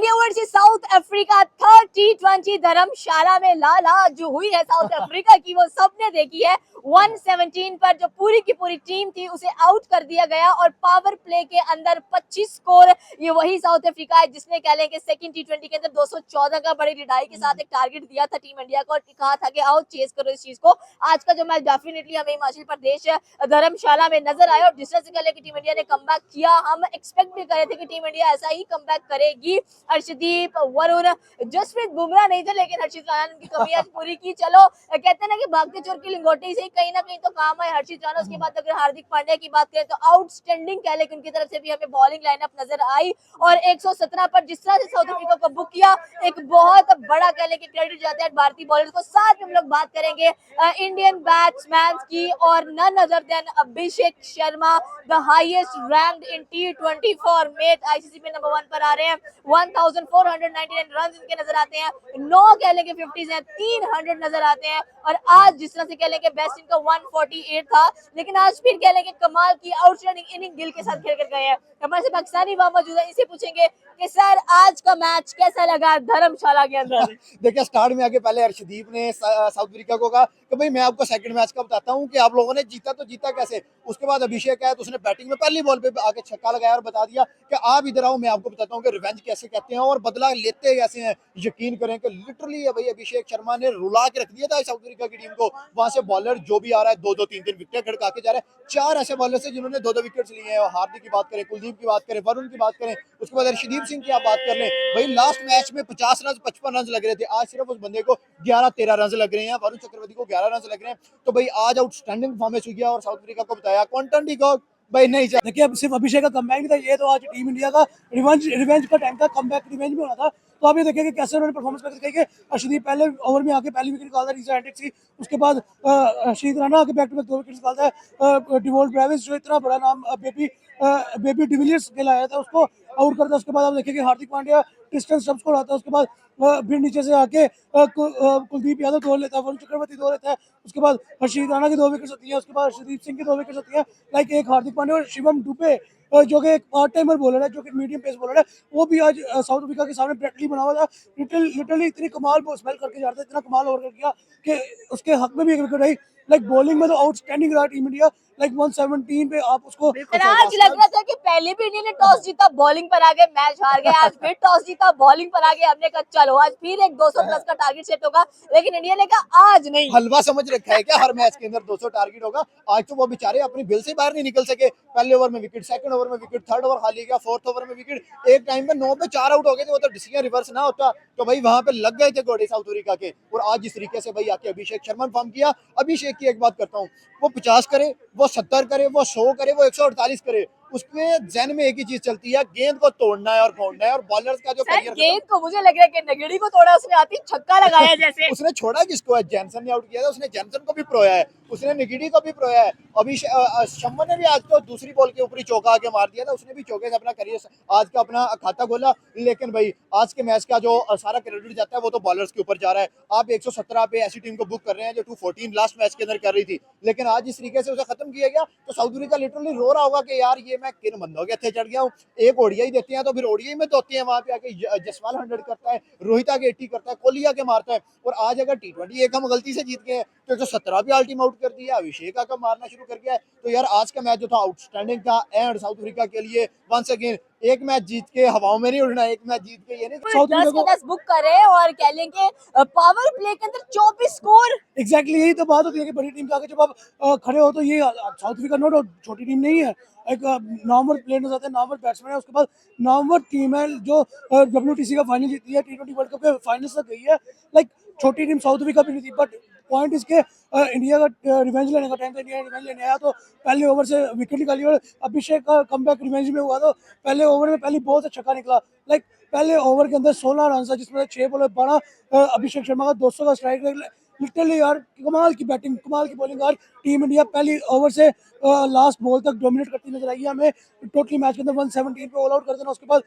India versus south Africa third T20 धर्मशाला में लाला जो हुई है साउथ अफ्रीका की वो सबने देखी है। 117 पर जो पूरी की पूरी टीम थी उसे आउट कर दिया गया और पावर प्ले के अंदर 25 स्कोर ये वही साउथ अफ्रीका है जिसने कह लें कि सेकंड T20 के अंदर 214 का बड़ी लड़ाई के साथ एक टारगेट दिया था टीम इंडिया को और कहा था कि आओ चेस करो इस चीज को। आज का जो मैच डेफिनेटली हमें हिमाचल प्रदेश धर्मशाला में नजर आया और जिस तरह से कह लें कि टीम इंडिया ने कमबैक किया, हम एक्सपेक्ट भी कर रहे थे कि टीम इंडिया ऐसा ही कमबैक करेगी। हर्षदीप, वरुण, जसप्रीत बुमराह नहीं थे लेकिन हर्षित राणा की कमी आज पूरी की। चलो कहते हैं ना कि भागते चोर की लिंगोटी से कहीं ना कहीं तो काम है हर्षित राणा। उसके बाद अगर हार्दिक पांड्या की बात करें तो आउटस्टैंडिंग कह लें कि उनकी तरफ से भी हमें बॉलिंग लाइनअप नजर आई और 117 पर जिस तरह से साउथ अफ्रीका को बुक किया एक बहुत बड़ा कह लें कि क्रेडिट जाता है भारतीय बॉलर को। साथ में हम लोग बात करेंगे इंडियन बैट्समैन की और none other than Abhishek Sharma, the highest ranked in T20 format, ICC में नंबर 1 पर आ रहे हैं। 1499 रन इनके नजर आते हैं, 9 कह लें कि 50s हैं, 300 नजर आते हैं और आज जिस तरह से कह लें कि बेस्ट इनका 148 था लेकिन आज फिर कह लें कि कमाल की आउटस्टैंडिंग इनिंग गिल के साथ खेल कर गए हैं। हमारे से पाकिस्तानी वहां मौजूद है, इसे पूछेंगे कि सर आज का मैच कैसा लगा धर्मशाला के अंदर? देखिए स्टार्ट में आके पहले हर्षदीप ने साउथ अफ्रीका को कहा कि भाई मैं आपको सेकंड मैच का बताता हूँ कि आप लोगों ने जीता तो जीता कैसे। उसके बाद अभिषेक आया तो उसने बैटिंग में पहली बॉल पे आके छक्का लगाया और बता दिया कि आप इधर आओ मैं आपको बताता हूँ कि रिवेंज कैसे कहते हैं और बदला लेते कैसे हैं। यकीन करें कि लिटरली भाई अभिषेक शर्मा ने रुला के रख दिया था साउथ अफ्रीका की टीम को। वहां से बॉलर जो भी आ रहा है 2-2 3-3 विकेट खड़का के जा रहे हैं। 4 ऐसे बॉलर से जिन्होंने 2-2 विकेट लिए हैं। हार्दिक की बात करें, कुलदीप की बात करें, वरुण की बात करें, उसके बाद हर्षदीप सिंह की आप बात कर लें। भाई लास्ट मैच में 50 रन 55 रन लग रहे थे, आज सिर्फ उस बंदे को 11-13 रन लग रहे हैं, वरुण चक्रवर्ती को 11 रन लग रहे हैं। तो भाई आज आउटस्टैंडिंग परफॉर्मेंस हुई है और साउथ अफ्रीका को बताया क्वांटम डी को भाई नहीं चाहिए। देखिए अब सिर्फ अभिषेक का कमबैक नहीं था, ये तो आज टीम इंडिया का रिवेंज का टाइम था, कमबैक रिवेंज में होना था। तो आप ये देखिए कि कैसे उन्होंने परफॉर्मेंस करके कि अर्शदीप पहले ओवर में आके पहली विकेट निकालता है, रीसा हैट्रिक थी। उसके बाद हर्षित राणा आके बैक टू बैक 2 विकेट निकालता है। डिवोल्ट ब्रेविस जो इतना बड़ा नाम बेबी डिविलियर्स के लाया था उसको आउट करता है। उसके बाद आप देखिए कि हार्दिक पांड्या डिस्टेंस स्टंप्स को उड़ाता है। उसके बाद फिर नीचे से आके कुलदीप यादव 2 लेता है, वरुण चक्रवर्ती 2 लेता है। उसके बाद हर्षित राणा की 2 विकेट होती है, उसके बाद हर्षदीप सिंह की 2 विकेट होती है। लाइक एक हार्दिक पांड्या और शिवम दुबे जो कि एक पार्ट टाइमर बॉलर है, जो कि मीडियम पेस बॉलर है, वो भी आज साउथ अफ्रीका के सामने ब्रेटली बना हुआ था। लिटरली इतनी कमाल स्पेल करके जा रहा था, इतना कमाल ओवर कर किया कि उसके हक में भी एक विकेट आई। लाइक बॉलिंग में तो आउटस्टैंडिंग रहा टीम इंडिया। लाइक 117 पे आप उसको आज लग रहा था कि पहले भी इंडिया ने टॉस जीता बॉलिंग पर आ गए, मैच हार गए। आज फिर टॉस जीता बॉलिंग पर आ गए, हमने कहा चलो आज फिर एक 200 प्लस का टारगेट सेट होगा लेकिन इंडिया ने कहा आज नहीं। हलवा समझ रखा है क्या हर मैच के अंदर 200 टारगेट होगा। आज तो वो बेचारे अपनी बिल से बाहर नहीं निकल सके। पहले ओवर में विकेट, सेकंड ओवर में विकेट, थर्ड ओवर खाली गया, फोर्थ ओवर में विकेट। एक टाइम पे 9 पे 4 आउट हो गए थे। वो तो डिसीजन रिवर्स ना होता तो भाई वहां पे लग गए थे घोड़े साउथ अफ्रीका के। और आज जिस तरीके से भाई आके अभिषेक शर्मा ने फॉर्म किया, अभिषेक की एक बात करता हूँ, वो 50 करे, वो 70 करे, वो 100 करे, वो 148 करे, उसके जहन में एक ही चीज चलती है, गेंद को तोड़ना है और फोड़ना है। और बॉलर्स का जो करियर गेंद को मुझे लग रहा है कि नगेड़ी को तोड़ा उसने, आती छक्का लगाया जैसे। उसने छोड़ा किसको है? जैनसन ने आउट किया था, उसने जैनसन को भी प्रोया है, उसने निगिडी को भी प्रोया है। अभी शम्मन ने भी आज तो दूसरी बॉल के ऊपर ही चौका आके मार दिया था, उसने भी चौके से अपना करियर आज का अपना खाता खोला। लेकिन भाई आज के मैच का जो सारा क्रेडिट जाता है वो तो बॉलर्स के ऊपर जा रहा है। आप 117 पे ऐसी टीम को बुक कर रहे हैं जो 214 लास्ट मैच के अंदर कर रही थी, लेकिन आज इस तरीके से उसे खत्म किया गया तो साउथ अफ्रीका लिटरली रो रहा होगा कि यार ये मैं किन बंदों के हथे चढ़ गया हूँ। एक ओडीआई देते हैं तो फिर ओडीआई में धोते हैं, वहां पे आके जसवाल 100 करता है, रोहित आगे 80 करता है, कोहली आके मारता है। और आज अगर T20 एक हम गलती से जीत गए तो 117 भी अल्टीम आउट कर दिया, अभिषेक आका मारना शुरू कर दिया है। तो यार आज का मैच जो था आउटस्टैंडिंग था एंड साउथ अफ्रीका के लिए वंस अगेन एक मैच जीत के हवाओं में नहीं उड़ना, एक मैच जीत के ये नहीं साउथ 10 के 10 बुक करे और कह लें कि पावर प्ले के अंदर 24 स्कोर। एग्जैक्टली यही तो बात होती है कि बड़ी टीम के आगे जब आप खड़े हो तो ये साउथ अफ्रीका नॉट छोटी टीम नहीं है। एक नॉर्मल प्लेयर आते हैं, नॉर्मल बैट्समैन है, उसके बाद नॉर्मल टीम है जो WTC का फाइनल जीती है, T20 वर्ल्ड कप के फाइनल तक गई है। लाइक छोटी टीम साउथ अफ्रीका भी नहीं थी, बट पॉइंट इसके इंडिया का रिवेंज लेने का टाइम था। इंडिया रिवेंज लेने आया तो पहले ओवर से विकेट निकाली और अभिषेक का कमबैक रिवेंज में हुआ तो पहले ओवर में पहली बॉल से छक्का निकला। लाइक पहले ओवर के अंदर 16 रन था जिसमें 6 बॉल 12 अभिषेक शर्मा का 200 का स्ट्राइक रेट। लिटरली यार कमाल की बैटिंग, कमाल की बॉलिंग। यार टीम इंडिया पहली ओवर से लास्ट बॉल तक डोमिनेट करती नजर आई है हमें। टोटली मैच के अंदर 117 पे ऑल आउट कर देना, उसके बाद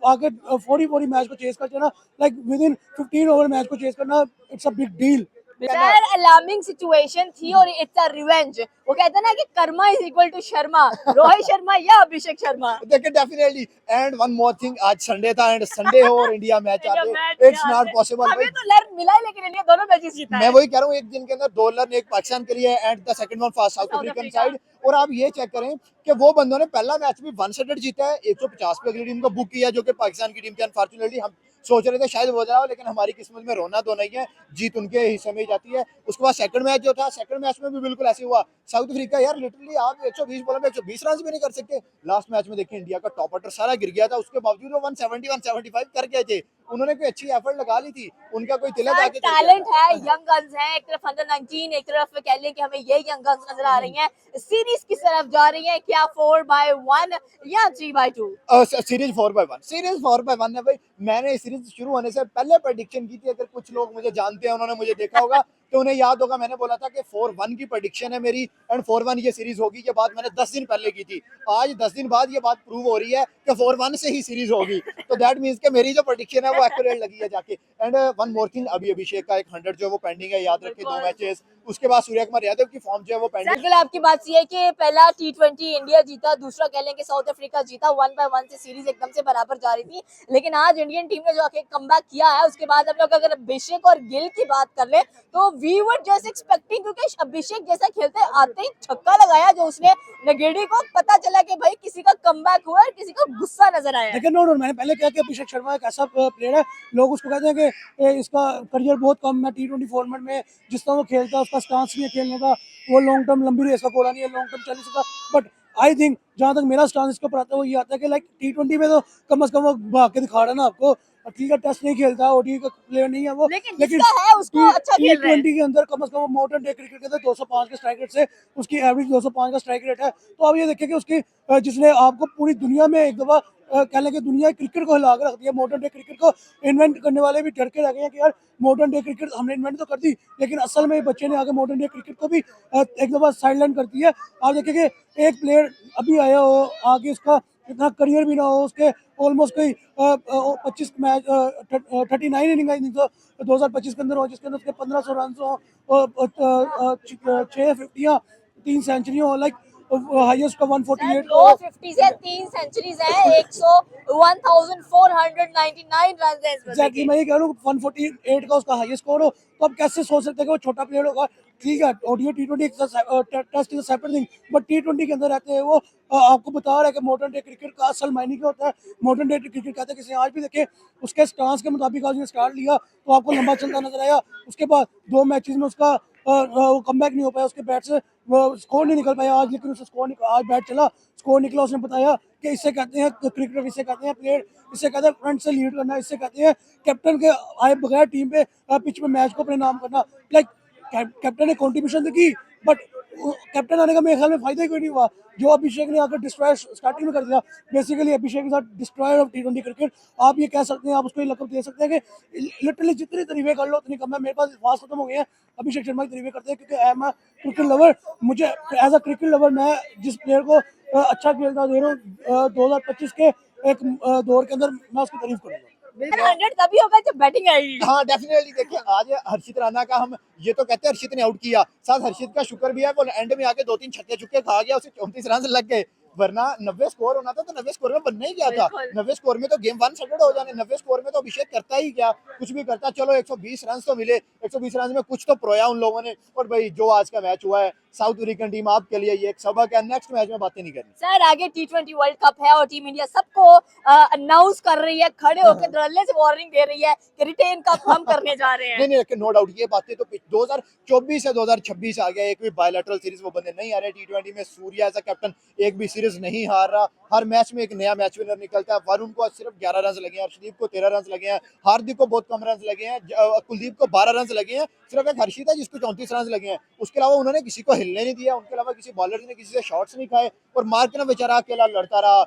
आगे 40 मैच को चेस कर देना। Like with in 15 over match को चेस करना, it's a big deal. Sir alarming situation थी और इट्स अ रिवेंज। वो कहते हैं ना कि karma is equal to Sharma, Rohit Sharma या अभिषेक शर्मा। देखिए definitely. And one more thing, आज संडे था एंड संडे हो और इंडिया मैच आ रहे, इट्स नॉट पॉसिबल भाई। हमें तो लर्न मिला है, लेकिन इंडिया दोनों मैचेस जीता मैं है। वही कह रहा हूँ, एक दिन के अंदर 2 रन, एक पाकिस्तान के लिए and the second one for south African Africa. Side. और आप ये चेक करें कि वो बंदों ने पहला मैच भी 100 जीता है, 150 पे अगली टीम को बुक किया, जो कि पाकिस्तान की टीम थी। अनफॉर्चुनेटली हम सोच रहे थे शायद हो जाओ, लेकिन हमारी किस्मत में रोना तो नहीं है, जीत उनके हिस्से में ही जाती है। उसके बाद सेकंड मैच जो था, सेकंड मैच में भी बिल्कुल ऐसे हुआ। साउथ अफ्रीका यार लिटरली आप 120 बॉलों में 120 रन भी नहीं कर सकते। लास्ट मैच में देखिए इंडिया का टॉप ऑर्डर सारा गिर गया था, उसके बावजूद वो 170 175 कर गए थे। उन्होंने कोई अच्छी एफर्ट लगा ली थी, उनका कोई तिलक सर आके टैलेंट है, यंग गन्स है, एक तरफ अंडर 19, एक तरफ कह लें कि हमें ये यंग गन्स नजर आ रही हैं। सीरीज किस तरफ जा रही है, क्या 4-1 या 3-2? सीरीज 4-1, सीरीज 4-1 है भाई। मैंने इस सीरीज शुरू होने से पहले प्रेडिक्शन की थी, अगर कुछ लोग मुझे जानते हैं, उन्होंने मुझे देखा होगा तो उन्हें याद होगा, मैंने बोला था कि 4-1 की प्रेडिक्शन है मेरी एंड 4-1 ये सीरीज होगी। ये बात मैंने 10 दिन पहले की थी। आज 10 दिन बाद ये बात प्रूव हो रही है कि 4-1 से ही सीरीज होगी। तो दैट मींस कि मेरी जो प्रेडिक्शन है वो एक्यूरेट लगी है जाके। एंड वन मोर थिंग, अभी अभिषेक का एक 100 जो है वो पेंडिंग है, याद रखिए 2 मैचेस। उसके बाद सूर्य कुमार यादव की फॉर्म जो है वो पेंडिंग। बिल्कुल आपकी बात सही है कि पहला T20 इंडिया जीता, दूसरा कह लें कि साउथ अफ्रीका जीता। 1-1 से सीरीज एकदम से बराबर जा रही थी, लेकिन आज इंडियन टीम ने जो आके कमबैक किया है, उसके बाद हम लोग अगर अभिषेक और गिल की बात कर ले तो वी वर जस्ट एक्सपेक्टिंग, क्योंकि अभिषेक जैसा खेलते आते ही छक्का लगाया जो उसने नेगेडी को, पता चला कि भाई किसी का कमबैक हुआ है, किसी को गुस्सा नजर आया है। लेकिन नो मैंने पहले क्या कि अभिषेक शर्मा एक ऐसा प्लेयर है, लोग उसको कहते हैं कि इसका करियर बहुत कम है T20 फॉर्मेट में, जिस तरह वो खेलता है उसका स्टांस नहीं है खेलने का, वो लॉन्ग टर्म लंबी रेस का घोड़ा नहीं है, लॉन्ग टर्म चल नहीं सकता। बट आई थिंक जहाँ तक मेरा स्टांस इसके ऊपर आता है वो ये आता है कि लाइक T20 में तो कम से कम वो भाग के दिखा रहा है ना आपको। ठीक है, टेस्ट नहीं खेलता, ODI का प्लेयर नहीं है वो, लेकिन जिसका है उसको अच्छा खेल रहा है। T20 के अंदर कम से कम मॉडर्न डे क्रिकेट के अंदर 205 के स्ट्राइक रेट से उसकी एवरेज 205 का स्ट्राइक रेट है। तो अब ये देखिए कि उसकी जिसने आपको पूरी दुनिया में एक दफा कह लें कि दुनिया क्रिकेट को हिला के रख दिया, मॉडर्न डे क्रिकेट को इन्वेंट करने वाले भी डर के रह गए हैं कि यार मॉडर्न डे क्रिकेट हमने इन्वेंट तो कर दी, लेकिन असल में बच्चे ने आगे मॉडर्न डे क्रिकेट को भी एक दफा साइडलाइन कर दी है। आप देखिए कि एक प्लेयर अभी आया हो, आगे उसका इतना करियर भी ना हो, उसके ऑलमोस्ट कोई 25 मैच 39 इनिंग आई तो 2025 के अंदर हो, जिसके अंदर उसके 1500 रन हो, 6 फिफ्टियाँ, 3 सेंचुरी हो, लाइक हाईएस्ट का 148 दो 50s है, 3 सेंचुरीज है, 1499 रन है इस बंदे एग्जैक्टली के। मैं ये कह रहा हूँ 148 का उसका हाईएस्ट स्कोर हो, तो आप कैसे सोच सकते हैं कि वो छोटा प्लेयर होगा। ठीक है, ODI T20 test is separate thing, but T20 के अंदर रहते हैं वो। आपको बता रहा है कि मॉडर्न डे क्रिकेट का असल मायने क्या होता है। मॉडर्न डे क्रिकेट कहते हैं किसी आज भी देखे उसके स्टांस के मुताबिक आज उसने स्टार्ट लिया तो आपको लंबा चलता नजर आया, उसके बाद 2 मैचेस में उसका वो कमबैक नहीं हो पाया, उसके बैट से स्कोर नहीं निकल पाया आज, लेकिन उसका स्कोर आज बैट चला, स्कोर निकला। उसने बताया कि इससे कहते हैं क्रिकेटर, इससे कहते हैं प्लेयर, इससे कहते हैं फ्रंट से लीड करना, इससे कहते हैं कैप्टन के आए बगैर टीम पे पिच में मैच को अपने नाम करना। लाइक कैप्टन ने कंट्रीब्यूशन तो की, बट कैप्टन आने का मेरे ख्याल में फायदा ही कोई नहीं हुआ। जो अभिषेक ने आकर डिस्ट्रॉय स्टार्टिंग में कर दिया, बेसिकली अभिषेक के साथ डिस्ट्रॉयर ऑफ T20 क्रिकेट आप ये कह सकते हैं, आप उसको ये लकब दे सकते हैं कि लिटरली जितनी तारीफें कर लो उतनी कम है। मेरे पास फास्ट खत्म हो गए हैं अभिषेक शर्मा की तारीफें करते हैं, क्योंकि I am a cricket lover. मुझे एज अ क्रिकेट लवर मैं जिस प्लेयर को अच्छा खेलता दे रहा हूँ 2025 के एक दौर के अंदर, मैं उसकी तारीफ करूँगा। 100 तभी होगा जब बैटिंग आएगी। हाँ डेफिनेटली। देखिए आज हर्षित राणा का हम ये तो कहते हैं हर्षित ने आउट किया, साथ हर्षित का शुक्र भी है वो एंड में आके 2-3 छक्के चुक्के खा गया, उसे 34 रन लग गए। वरना 90 स्कोर होना था तो 90 स्कोर में बनना ही क्या था। 90 स्कोर में तो गेम 100 हो जाने, 90 स्कोर में तो अभिषेक करता ही क्या, कुछ भी करता। चलो 120 रन तो मिले, 120 रन में कुछ तो प्रोया उन लोगों ने। और भाई जो आज का मैच हुआ है, साउथ अफ्रीकन टीम आपके लिए ये एक सबक है, नेक्स्ट मैच में बातें नहीं करनी। सर आगे T20 वर्ल्ड कप है और टीम इंडिया सबको अनाउंस कर रही है, खड़े होकर धड़ल्ले से वार्निंग दे रही है कि रिटेन कप हम करने जा रहे हैं। नहीं नहीं, नो डाउट ये बातें तो 2024 से 2026 आ गया, एक भी बायलैटरल सीरीज वो बंदे नहीं आ रहे। T20 में सूर्या एज अ कैप्टन एक भी सीरीज नहीं हार रहा, हर मैच में एक नया मैच विनर निकलता है। वरुण को सिर्फ 11 रन लगे हैं, अर्शदीप को 13 रन लगे हैं, हार्दिक को बहुत कम रन लगे हैं, कुलदीप को 12 रन लगे हैं, सिर्फ एक हर्षित है जिसको 34 रन लगे हैं। उसके अलावा उन्होंने किसी को हिलने नहीं दिया, उनके अलावा किसी बॉलर ने किसी से शॉट्स नहीं खाए, और मार्क ने बेचारा अकेला लड़ता रहा।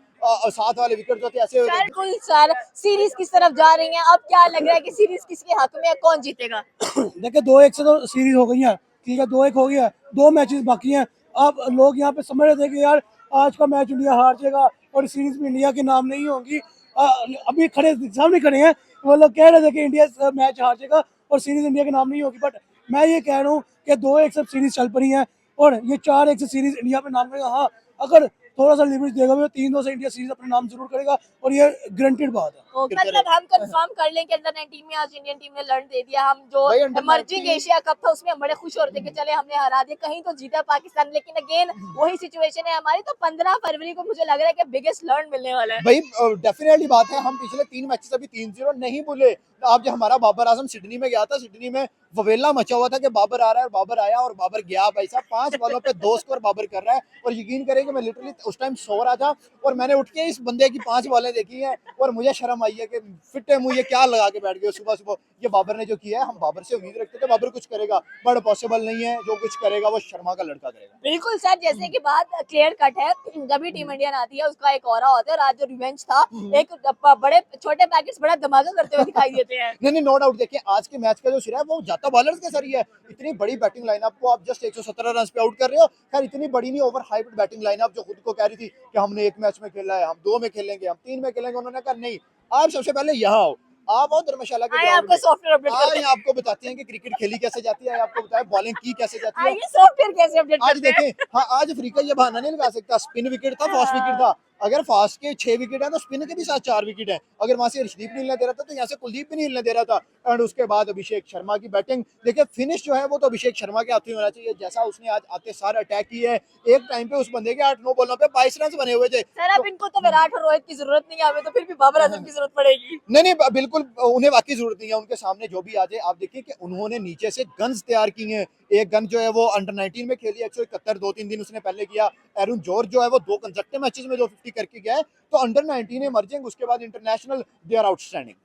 साथ वाले विकेट जो थे ऐसे सर कुल सर सीरीज किस तरफ जा रही है, अब क्या लग रहा है कि सीरीज किसके हक में है, कौन जीतेगा? देखिए 2-1 से तो सीरीज हो गई है, ठीक है 2-1 हो गया है, 2 मैचेस बाकी हैं। अब लोग यहाँ पे समझ रहे थे कि यार आज का मैच इंडिया हार जाएगा और सीरीज में इंडिया के नाम नहीं होंगी। अभी खड़े सामने खड़े हैं, वो लोग कह रहे थे कि इंडिया मैच हार जाएगा और सीरीज इंडिया के नाम नहीं होगी, बट मैं ये कह रहा हूँ कि 2-1 सब सीरीज चल पड़ी है और ये 4-1 से सीरीज इंडिया पे नाम करेगा। हाँ, अगर थोड़ा सा लिमिट देगा वो 3-2 से इंडिया सीरीज अपने नाम जरूर करेगा और ये गारंटेड बात है। मतलब हम कंफर्म कर लें कि अंडर 19 में आज इंडियन टीम ने लड़ दे दिया। हम जो भाई अंडर इमर्जिंग 19 एशिया कप था उसमें हम बड़े खुश हो रहे थे कि चले हमने हरा दिया, कहीं तो जीता पाकिस्तान, लेकिन अगेन वही सिचुएशन है हमारी। तो 15 फरवरी को मुझे लग रहा है कि बिगेस्ट लर्न मिलने वाला है। भाई डेफिनेटली बात है, हम पिछले 3 मैचेस अभी 3-0 नहीं भूले। अब जब हमारा बाबर आजम सिडनी में गया था, सिडनी में ववेला मचा हुआ था कि बाबर आ रहा है, और बाबर आया और बाबर गया। भाई साहब 5 बॉलों पे 2 स्कोर बाबर कर रहा है, और यकीन करें कि मैं लिटरली उस टाइम सो रहा था और मैंने उठ के इस बंदे की 5 बॉलें देखी हैं और मुझे शर्म आई है कि फिट है मुझे क्या लगा के बैठ गए सुबह सुबह। ये बाबर ने जो किया है, हम बाबर से उम्मीद रखते थे बाबर कुछ करेगा, बट पॉसिबल नहीं है। जो कुछ करेगा वो शर्मा का लड़का करेगा। बिल्कुल सर, जैसे कि बात क्लियर कट है, जब भी टीम इंडिया आती है उसका एक ऑरा होता है, और आज जो रिवेंज था, एक बड़े छोटे पैकेट्स बड़ा धमाका करते हुए दिखाई देते हैं। नहीं, नो डाउट। देखिए आज के मैच का जो सिरा है वो जाता बॉलर्स के सर ही है। इतनी बड़ी बैटिंग लाइनअप को आप जस्ट 117 रन पे आउट कर रहे हो। खैर इतनी बड़ी नहीं, ओवर हाइप्ड बैटिंग लाइनअप जो खुद को कह रही थी कि हमने 1 मैच में खेला है, हम 2 में खेलेंगे, हम 3 में खेलेंगे। उन्होंने कहा नहीं, आप सबसे पहले यहाँ आओ, आप आओ धर्मशाला के आइए ग्राउंड आपको में। सॉफ्टवेयर अपडेट करते आज हैं। आपको बताते हैं कि क्रिकेट खेली कैसे जाती है, आपको बताया बॉलिंग की कैसे जाती है। आइए सॉफ्टवेयर कैसे अपडेट आज करते हैं। देखें, हाँ आज अफ्रीका ये बहाना नहीं लगा सकता, स्पिन विकेट था, फास्ट विकेट था। अगर फास्ट के 6 विकेट है तो स्पिन के भी साथ 4 विकेट है। अगर वहां से अर्शदीप नहीं हिलने दे रहा था तो यहाँ से कुलदीप भी नहीं हिलने दे रहा था। एंड उसके बाद अभिषेक शर्मा की बैटिंग देखिए, फिनिश जो है वो तो अभिषेक शर्मा के हाथ में होना चाहिए। जैसा उसने आज आते सार अटैक की है, एक टाइम पे उस बंदे के 8-9 बॉलों पे 22 रन बने हुए थे। सर अब इनको तो विराट और रोहित की जरूरत नहीं है, हमें तो फिर भी बाबर आजम की जरूरत पड़ेगी। नहीं नहीं, बिल्कुल उन्हें वाकई जरूरत नहीं है। उनके सामने जो भी आ जाए, आप देखिए कि उन्होंने नीचे से गन्स तैयार की हैं। एक गन जो है वो अंडर 19 में खेली 171, 2-3 दिन उसने पहले किया। एरन जॉर्ज जो है वो 2 कंसेक्टिव मैचेस में 250 करके गया है। तो अंडर 19 इमर्जिंग, उसके बाद इंटरनेशनल, दे आर आउटस्टैंडिंग।